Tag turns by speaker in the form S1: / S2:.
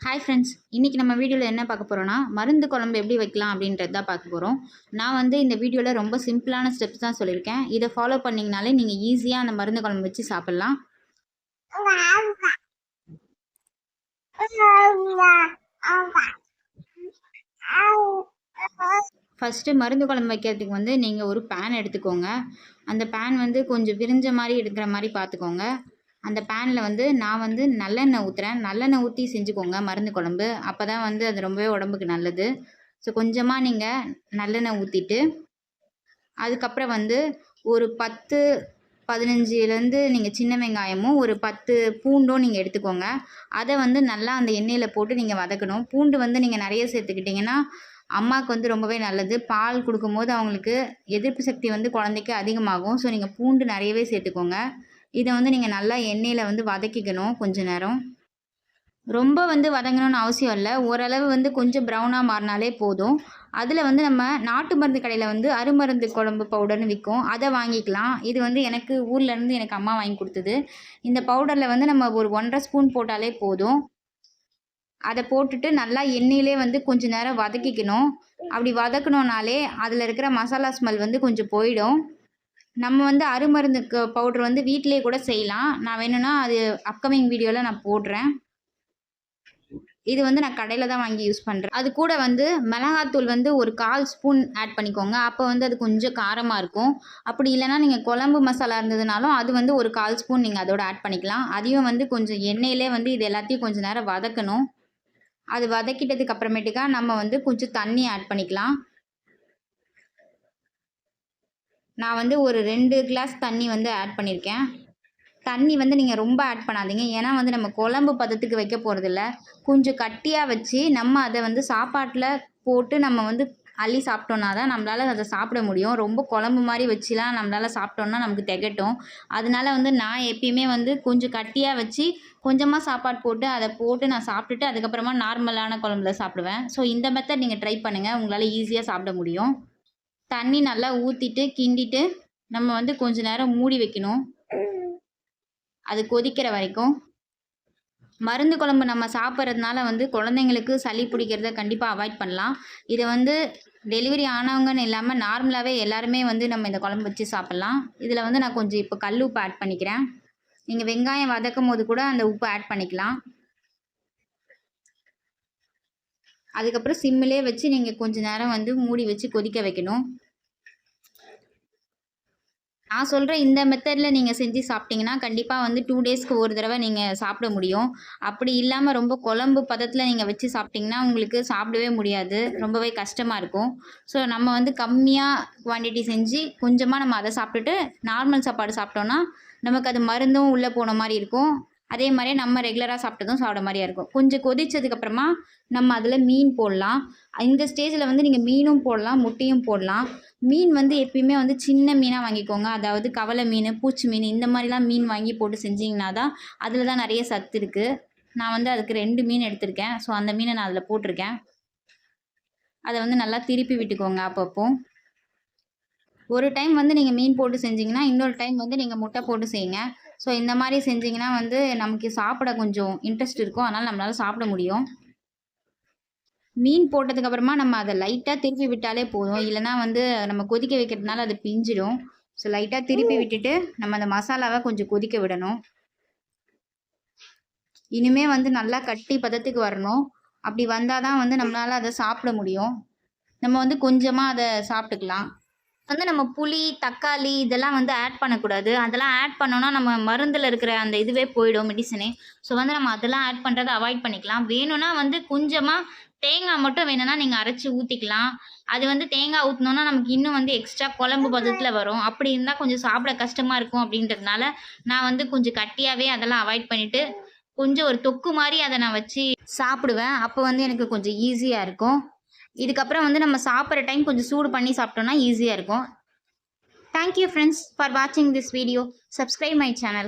S1: Hi friends, இன்றைக்கி நம்ம வீடியோவில் என்ன பார்க்க போகிறோன்னா மருந்து குழம்பு எப்படி வைக்கலாம் அப்படின்றது தான் பார்க்க போகிறோம். நான் வந்து இந்த வீடியோவில் ரொம்ப சிம்பிளான ஸ்டெப்ஸ் தான் சொல்லியிருக்கேன். இதை ஃபாலோ பண்ணிங்கனாலே நீங்கள் ஈஸியாக அந்த மருந்து குழம்பு வச்சு சாப்பிட்லாம். ஃபஸ்ட்டு மருந்து குழம்பு வைக்கிறதுக்கு வந்து நீங்கள் ஒரு பேன் எடுத்துக்கோங்க. அந்த பேன் வந்து கொஞ்சம் விரிஞ்ச மாதிரி எடுக்கிற மாதிரி பார்த்துக்கோங்க. அந்த பேனில் வந்து நான் வந்து நல்லெண்ணெய் ஊற்றுறேன். நல்லெண்ணெய் ஊற்றி செஞ்சுக்கோங்க மருந்து குழம்பு. அப்போ தான் வந்து அது ரொம்பவே உடம்புக்கு நல்லது. ஸோ கொஞ்சமாக நீங்கள் நல்லெண்ணெய் ஊற்றிட்டு அதுக்கப்புறம் வந்து ஒரு 10 15லேருந்து நீங்கள் சின்ன வெங்காயமும் ஒரு 10 பூண்டும் நீங்கள் எடுத்துக்கோங்க. அதை வந்து நல்லா அந்த எண்ணெயில் போட்டு நீங்கள் வதக்கணும். பூண்டு வந்து நீங்கள் நிறைய சேர்த்துக்கிட்டிங்கன்னா அம்மாவுக்கு வந்து ரொம்பவே நல்லது. பால் கொடுக்கும்போது அவங்களுக்கு எதிர்ப்பு சக்தி வந்து குழந்தைக்கு அதிகமாகும். ஸோ நீங்கள் பூண்டு நிறையவே சேர்த்துக்கோங்க. இதை வந்து நீங்கள் நல்லா எண்ணெயில் வந்து வதக்கிக்கணும் கொஞ்ச நேரம். ரொம்ப வந்து வதங்கணும்னு அவசியம் இல்லை. ஓரளவு வந்து கொஞ்சம் ப்ரௌனாக மாறினாலே போதும். அதில் வந்து நம்ம நாட்டு மருந்து கடையில் வந்து அருமருந்து குழம்பு பவுடர்னு விற்கும். அதை வாங்கிக்கலாம். இது வந்து எனக்கு ஊர்லேருந்து எனக்கு அம்மா வாங்கி கொடுத்தது. இந்த பவுடரில் வந்து நம்ம ஒரு 1½ ஸ்பூன் போட்டாலே போதும். அதை போட்டுட்டு நல்லா எண்ணெயிலே வந்து கொஞ்சம் நேரம் வதக்கிக்கணும். அப்படி வதக்கணுன்னாலே அதில் இருக்கிற மசாலா ஸ்மெல் வந்து கொஞ்சம் போயிடும். நம்ம வந்து அருமருந்துக்கு பவுடர் வந்து வீட்டிலே கூட செய்யலாம். நான் வேணும்னா அது அப்கமிங் வீடியோவில் நான் போடுறேன். இது வந்து நான் கடையில் தான் வாங்கி யூஸ் பண்ணுறேன். அது கூட வந்து மிளகாத்தூள் வந்து ஒரு 1/4 ஸ்பூன் ஆட் பண்ணிக்கோங்க. அப்போ வந்து அது கொஞ்சம் காரமாக இருக்கும். அப்படி இல்லைனா நீங்கள் குழம்பு மசாலா இருந்ததுனாலும் அது வந்து ஒரு 1/4 ஸ்பூன் நீங்கள் அதோட ஆட் பண்ணிக்கலாம். அதையும் வந்து கொஞ்சம் எண்ணெயிலே வந்து இது எல்லாத்தையும் கொஞ்சம் நேரம் வதக்கணும். அது வதக்கிட்டதுக்கு அப்புறமேட்டுக்கா நம்ம வந்து கொஞ்சம் தண்ணி ஆட் பண்ணிக்கலாம். நான் வந்து ஒரு 2 கிளாஸ் தண்ணி வந்து ஆட் பண்ணியிருக்கேன். தண்ணி வந்து நீங்கள் ரொம்ப ஆட் பண்ணாதீங்க. ஏன்னா வந்து நம்ம குழம்பு பதத்துக்கு வைக்க போகிறதில்ல. கொஞ்சம் கட்டியாக வச்சு நம்ம அதை வந்து சாப்பாட்டில் போட்டு நம்ம வந்து அள்ளி சாப்பிட்டோன்னா தான் நம்மளால் அதை சாப்பிட முடியும். ரொம்ப குழம்பு மாதிரி வச்சுலாம் நம்மளால் சாப்பிட்டோன்னா நமக்கு திகட்டும். அதனால வந்து நான் எப்பயுமே வந்து கொஞ்சம் கட்டியாக வச்சு கொஞ்சமாக சாப்பாடு போட்டு அதை போட்டு நான் சாப்பிட்டுட்டு அதுக்கப்புறமா நார்மலான குழம்புல சாப்பிடுவேன். ஸோ இந்த மெத்தட் நீங்கள் ட்ரை பண்ணுங்கள். உங்களால் ஈஸியாக சாப்பிட முடியும். தண்ணி நல்லா ஊற்றிட்டு கிண்டிட்டு நம்ம வந்து கொஞ்ச நேரம் மூடி வைக்கணும். அது கொதிக்கிற வரைக்கும். மருந்து குழம்பு நம்ம சாப்பிட்றதுனால வந்து குழந்தைங்களுக்கு சளி பிடிக்கிறத கண்டிப்பாக அவாய்ட் பண்ணலாம். இதை வந்து டெலிவரி ஆனவங்கன்னு இல்லாமல் நார்மலாகவே எல்லாருமே வந்து நம்ம இந்த குழம்பு வச்சு சாப்பிட்லாம். இதில் வந்து நான் கொஞ்சம் இப்போ கல் உப்பு ஆட் பண்ணிக்கிறேன். நீங்கள் வெங்காயம் வதக்கும் போது கூட அந்த உப்பு ஆட் பண்ணிக்கலாம். அதுக்கப்புறம் சிம்மிலே வச்சு நீங்கள் கொஞ்சம் நேரம் வந்து மூடி வச்சு கொதிக்க வைக்கணும். நான் சொல்கிற இந்த மெத்தடில் நீங்கள் செஞ்சு சாப்பிட்டிங்கன்னா கண்டிப்பாக வந்து 2 டேஸ்க்கு ஒரு தடவை நீங்கள் சாப்பிட முடியும். அப்படி இல்லாமல் ரொம்ப குழம்பு பதத்தில் நீங்கள் வச்சு சாப்பிட்டிங்கன்னா உங்களுக்கு சாப்பிடவே முடியாது. ரொம்பவே கஷ்டமாக இருக்கும். ஸோ நம்ம வந்து கம்மியாக குவான்டிட்டி செஞ்சு கொஞ்சமாக நம்ம அதை சாப்பிட்டுட்டு நார்மல் சாப்பாடு சாப்பிட்டோன்னா நமக்கு அது மருந்தும் உள்ளே போன மாதிரி இருக்கும். அதே மாதிரியே நம்ம ரெகுலராக சாப்பிட்டதும் சாப்பிட மாதிரியா இருக்கும். கொஞ்சம் கொதிச்சதுக்கப்புறமா நம்ம அதில் மீன் போடலாம். இந்த ஸ்டேஜில் வந்து நீங்கள் மீனும் போடலாம், முட்டையும் போடலாம். மீன் வந்து எப்பயுமே வந்து சின்ன மீனாக வாங்கிக்கோங்க. அதாவது கவலை மீன், பூச்சி மீன் இந்த மாதிரிலாம் மீன் வாங்கி போட்டு செஞ்சிங்கன்னா தான் அதில் தான் நிறைய சத்து இருக்குது. நான் வந்து அதுக்கு 2 மீன் எடுத்திருக்கேன். ஸோ அந்த மீனை நான் அதில் போட்டிருக்கேன். அதை வந்து நல்லா திருப்பி விட்டுக்கோங்க அப்பப்போ. ஒரு டைம் வந்து நீங்கள் மீன் போட்டு செஞ்சிங்கன்னா இன்னொரு டைம் வந்து நீங்கள் முட்டை போட்டு செய்யுங்க. ஸோ இந்த மாதிரி செஞ்சிங்கன்னா வந்து நமக்கு சாப்பிட கொஞ்சம் இன்ட்ரெஸ்ட் இருக்கும். அதனால் நம்மளால் சாப்பிட முடியும். மீன் போட்டதுக்கப்புறமா நம்ம அதை லைட்டாக திருப்பி விட்டாலே போதும். இல்லைனா வந்து நம்ம கொதிக்க வைக்கிறதுனால அது பிஞ்சிடும். ஸோ லைட்டாக திருப்பி விட்டுட்டு நம்ம அந்த மசாலாவை கொஞ்சம் கொதிக்க விடணும். இனிமே வந்து நல்லா கட்டி பதத்துக்கு வரணும். அப்படி வந்தால் தான் வந்து நம்மளால் அதை சாப்பிட முடியும். நம்ம வந்து கொஞ்சமாக அதை சாப்பிட்டுக்கலாம். வந்து நம்ம புளி, தக்காளி இதெல்லாம் வந்து ஆட் பண்ணக்கூடாது. அதெல்லாம் ஆட் பண்ணோன்னா நம்ம மருந்தில் இருக்கிற அந்த இதுவே போயிடும் மெடிசனே. ஸோ வந்து நம்ம அதெல்லாம் ஆட் பண்ணுறதை அவாய்ட் பண்ணிக்கலாம். வேணும்னா வந்து கொஞ்சமாக தேங்காய் மட்டும் வேணும்னா நீங்கள் அரைச்சி ஊற்றிக்கலாம். அது வந்து தேங்காய் ஊற்றினோன்னா நமக்கு இன்னும் வந்து எக்ஸ்ட்ரா குழம்பு பதத்தில் வரும். அப்படி இருந்தால் கொஞ்சம் சாப்பிட கஷ்டமாக இருக்கும் அப்படின்றதுனால நான் வந்து கொஞ்சம் கட்டியாகவே அதெல்லாம் அவாய்ட் பண்ணிவிட்டு கொஞ்சம் ஒரு தொக்கு மாதிரி அதை நான் வச்சு சாப்பிடுவேன். அப்போ வந்து எனக்கு கொஞ்சம் ஈஸியாக இருக்கும். இதுக்கப்புறம் வந்து நம்ம சாப்பிட்ற டைம் கொஞ்சம் சூடு பண்ணி சாப்பிட்டோன்னா ஈஸியாக இருக்கும். Thank you friends for watching this video. Subscribe my channel.